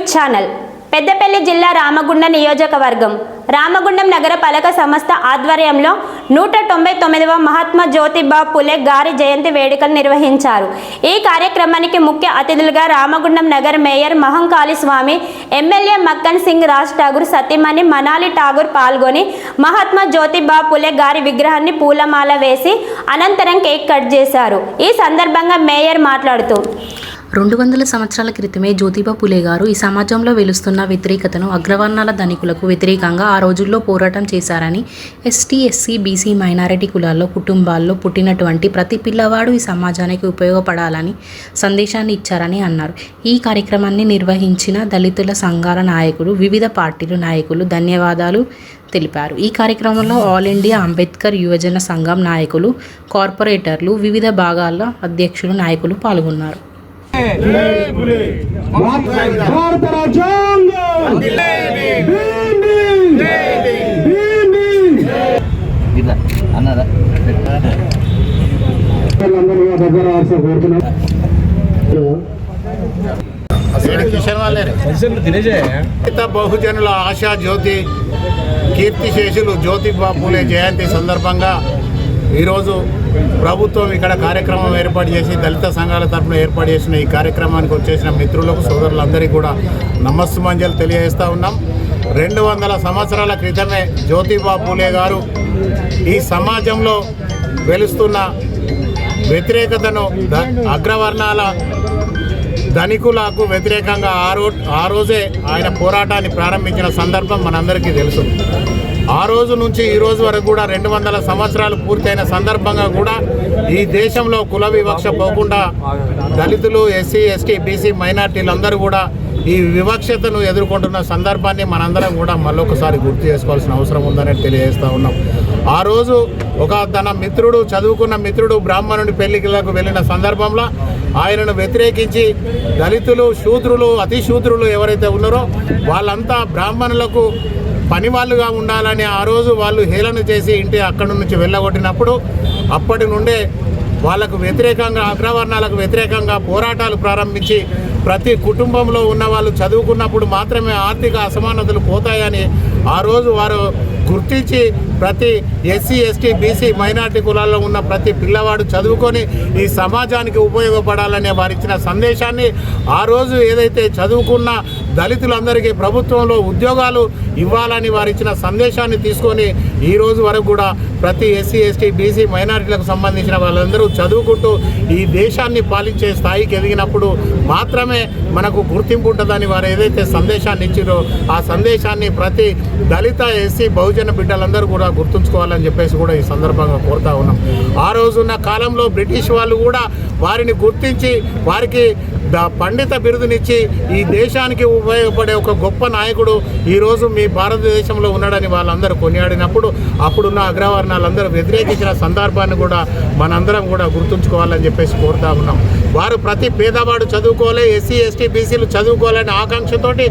News channel Peddapalli జిల్లా రామగుండ నియోజకవర్గం రామగుండం నగర పాలక సంస్థ ఆధ్వర్యంలో 199వ మహాత్మా జ్యోతిబా పులే గారి జయంతి వేడుకలు నిర్వహించారు। ఈ కార్యక్రమానికి ముఖ్య అతిథులుగా రామగుండం నగర మేయర్ మహంకాళి స్వామి, ఎమ్మెల్యే మక్కన్ సింగ్ రాజ్ ఠాగూర్ సతీమణి మనాలి ఠాగూర్ పాల్గొని మహాత్మా జ్యోతిబా పులే గారి విగ్రహాన్ని పూలమాల వేసి అనంతరం కేక్ కట్ చేశారు। ఈ సందర్భంగా మేయర్ మాట్లాడుతూ 200 సంవత్సరాల క్రితమే జ్యోతిబా పులే గారు ఈ సమాజంలో వెలుస్తున్న వ్యతిరేకతను, అగ్రవర్ణాల ధనికులకు వ్యతిరేకంగా ఆ రోజుల్లో పోరాటం చేశారని, ఎస్టీ, ఎస్సీ, బీసీ, మైనారిటీ కులాల్లో కుటుంబాల్లో పుట్టినటువంటి ప్రతి పిల్లవాడు ఈ సమాజానికి ఉపయోగపడాలని సందేశాన్ని ఇచ్చారని అన్నారు। ఈ కార్యక్రమాన్ని నిర్వహించిన దళితుల సంఘాల నాయకులు, వివిధ పార్టీల నాయకులు ధన్యవాదాలు తెలిపారు। ఈ కార్యక్రమంలో ఆల్ ఇండియా అంబేద్కర్ యువజన సంఘం నాయకులు, కార్పొరేటర్లు, వివిధ భాగాల అధ్యక్షులు, నాయకులు పాల్గొన్నారు। భారత రాజ్యాంగం బహుజనుల ఆశా జ్యోతి కీర్తిశేషులు జ్యోతిబా పూలే జయంతి సందర్భంగా ఈరోజు ప్రభుత్వం ఇక్కడ కార్యక్రమం ఏర్పాటు చేసి దళిత సంఘాల తరఫున ఏర్పాటు చేసిన ఈ కార్యక్రమానికి వచ్చేసిన మిత్రులకు, సోదరులందరికీ కూడా నమస్సుమంజలు తెలియజేస్తూ ఉన్నాం। 200 సంవత్సరాల క్రితమే జ్యోతిబా పూలే గారు ఈ సమాజంలో వెలుస్తున్న వ్యతిరేకతను, అగ్రవర్ణాల ధనికులకు వ్యతిరేకంగా ఆ రోజే ఆయన పోరాటాన్ని ప్రారంభించిన సందర్భం మనందరికీ తెలుసు। ఆ రోజు నుంచి ఈ రోజు వరకు కూడా 200 సంవత్సరాలు పూర్తయిన సందర్భంగా కూడా ఈ దేశంలో కుల వివక్ష పోకుండా దళితులు, ఎస్సీ, ఎస్టీ, బీసీ, మైనార్టీలందరూ కూడా ఈ వివక్షతను ఎదుర్కొంటున్న సందర్భాన్ని మనందరం కూడా మళ్ళొకసారి గుర్తు చేసుకోవాల్సిన అవసరం ఉందని తెలియజేస్తూ ఉన్నాం। ఆ రోజు తన మిత్రుడు, చదువుకున్న మిత్రుడు బ్రాహ్మణుడి పెళ్లికి వెళ్ళిన సందర్భంలో ఆయనను వ్యతిరేకించి దళితులు, శూద్రులు, అతి శూద్రులు ఎవరైతే ఉన్నారో వాళ్ళంతా బ్రాహ్మణులకు పనివాళ్ళుగా ఉండాలని ఆ రోజు వాళ్ళు హేళన చేసి అక్కడి నుంచి వెళ్ళగొట్టినప్పుడు అప్పటి నుండే వాళ్ళకు వ్యతిరేకంగా, అగ్రవర్ణాలకు వ్యతిరేకంగా పోరాటాలు ప్రారంభించి ప్రతి కుటుంబంలో ఉన్న వాళ్ళు చదువుకున్నప్పుడు మాత్రమే ఆర్థిక అసమానతలు పోతాయని ఆ రోజు వారు గుర్తించి ప్రతి ఎస్సీ, ఎస్టీ, బీసీ, మైనార్టీ కులాల్లో ఉన్న ప్రతి పిల్లవాడు చదువుకొని ఈ సమాజానికి ఉపయోగపడాలనే వారిచ్చిన సందేశాన్ని, ఆ రోజు ఏదైతే చదువుకున్న దళితులందరికీ ప్రభుత్వంలో ఉద్యోగాలు ఇవ్వాలని వారిచ్చిన సందేశాన్ని తీసుకొని ఈ రోజు వరకు కూడా ప్రతి ఎస్సీ, ఎస్టీ, బీసీ, మైనారిటీలకు సంబంధించిన వాళ్ళందరూ చదువుకుంటూ ఈ దేశాన్ని పాలించే స్థాయికి ఎదిగినప్పుడు మాత్రమే మనకు గుర్తింపు ఉంటుందని వారు ఏదైతే సందేశాన్ని ఇచ్చారో ఆ సందేశాన్ని ప్రతి దళిత, ఎస్సీ, బహుజన బిడ్డలందరూ కూడా గుర్తుంచుకోవాలని చెప్పేసి కూడా ఈ సందర్భంగా కోరుతా ఉన్నాం। ఆ రోజున్న కాలంలో బ్రిటిష్ వాళ్ళు కూడా వారిని గుర్తించి వారికి పండిత బిరుదునిచ్చి ఈ దేశానికి ఉపయోగపడే ఒక గొప్ప నాయకుడు ఈరోజు మీ భారతదేశంలో ఉన్నాడని వాళ్ళందరూ కొనియాడినప్పుడు అప్పుడున్న అగ్రవర్ణాలందరూ వ్యతిరేకించిన సందర్భాన్ని కూడా మనందరం కూడా గుర్తుంచుకోవాలని చెప్పేసి కోరుతా ఉన్నాం। వారు ప్రతి పేదవాడు చదువుకోవాలి, ఎస్సీ, ఎస్టీ, బీసీలు చదువుకోవాలనే ఆకాంక్షతోటి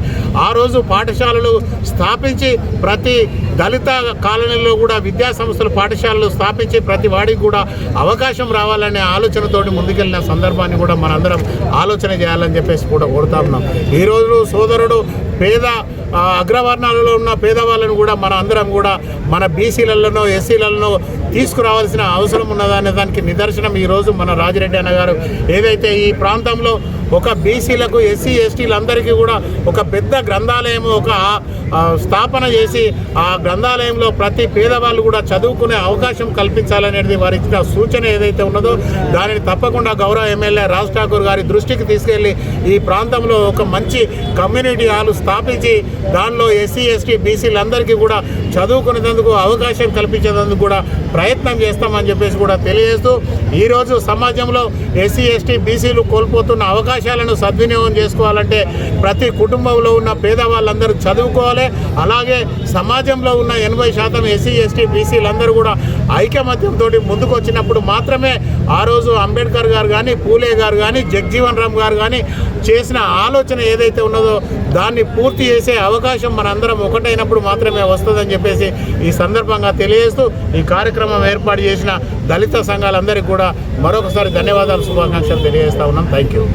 ఆ రోజు పాఠశాలలు స్థాపించి ప్రతి దళిత కాలనీలో కూడా విద్యా సంస్థలు, పాఠశాలలు స్థాపించి ప్రతి వాడికి కూడా అవకాశం రావాలనే ఆలోచనతోటి ముందుకెళ్ళిన సందర్భాన్ని కూడా మనందరం ఆలోచన చేయాలని చెప్పేసి కూడా కోరుతా ఉన్నాం। ఈరోజు సోదరుడు పేద అగ్రవర్ణాలలో ఉన్న పేదవాళ్ళను కూడా మన అందరం కూడా మన బీసీలలోనో, ఎస్సీలలో తీసుకురావాల్సిన అవసరం ఉన్నదనే దానికి నిదర్శనం ఈరోజు మన రాజిరెడ్డి అన్న గారు ఏదైతే ఈ ప్రాంతంలో ఒక బీసీలకు, ఎస్సీ, ఎస్టీలందరికీ కూడా ఒక పెద్ద గ్రంథాలయం స్థాపన చేసి ఆ గ్రంథాలయంలో ప్రతి పేదవాళ్ళు కూడా చదువుకునే అవకాశం కల్పించాలనేది వారి ఇచ్చిన సూచన ఏదైతే ఉన్నదో దానిని తప్పకుండా గౌరవ ఎమ్మెల్యే రాజ్ ఠాకూర్ గారి దృష్టికి తీసుకెళ్ళి ఈ ప్రాంతంలో ఒక మంచి కమ్యూనిటీ హాల్ స్థాపించి దానిలో ఎస్సీ, ఎస్టీ, బీసీలందరికీ కూడా చదువుకునేందుకు అవకాశం కల్పించేందుకు కూడా ప్రయత్నం చేస్తామని చెప్పేసి కూడా తెలియజేస్తూ ఈరోజు సమాజంలో ఎస్సీ, ఎస్టీ, బీసీలు కోల్పోతున్న అవకాశాలను సద్వినియోగం చేసుకోవాలంటే ప్రతి కుటుంబంలో ఉన్న పేదవాళ్ళందరూ చదువుకోవాలి। అలాగే సమాజంలో ఉన్న 80% ఎస్సీ, ఎస్టీ, బీసీలందరూ కూడా ఐకమత్యంతో ముందుకు వచ్చినప్పుడు మాత్రమే ఆ రోజు అంబేద్కర్ గారు కానీ, పూలే గారు కానీ, జగ్జీవన్ రామ్ గారు కానీ చేసిన ఆలోచన ఏదైతే ఉన్నదో దాన్ని పూర్తి చేసే అవకాశం మనందరం ఒకటైనప్పుడు మాత్రమే వస్తుందని చెప్పేసి ఈ సందర్భంగా తెలియజేస్తూ ఈ కార్యక్రమం ఏర్పాటు చేసిన దళిత సంఘాలందరికీ కూడా మరొకసారి ధన్యవాదాలు, శుభాకాంక్షలు తెలియజేస్తా ఉన్నాం। Thank you.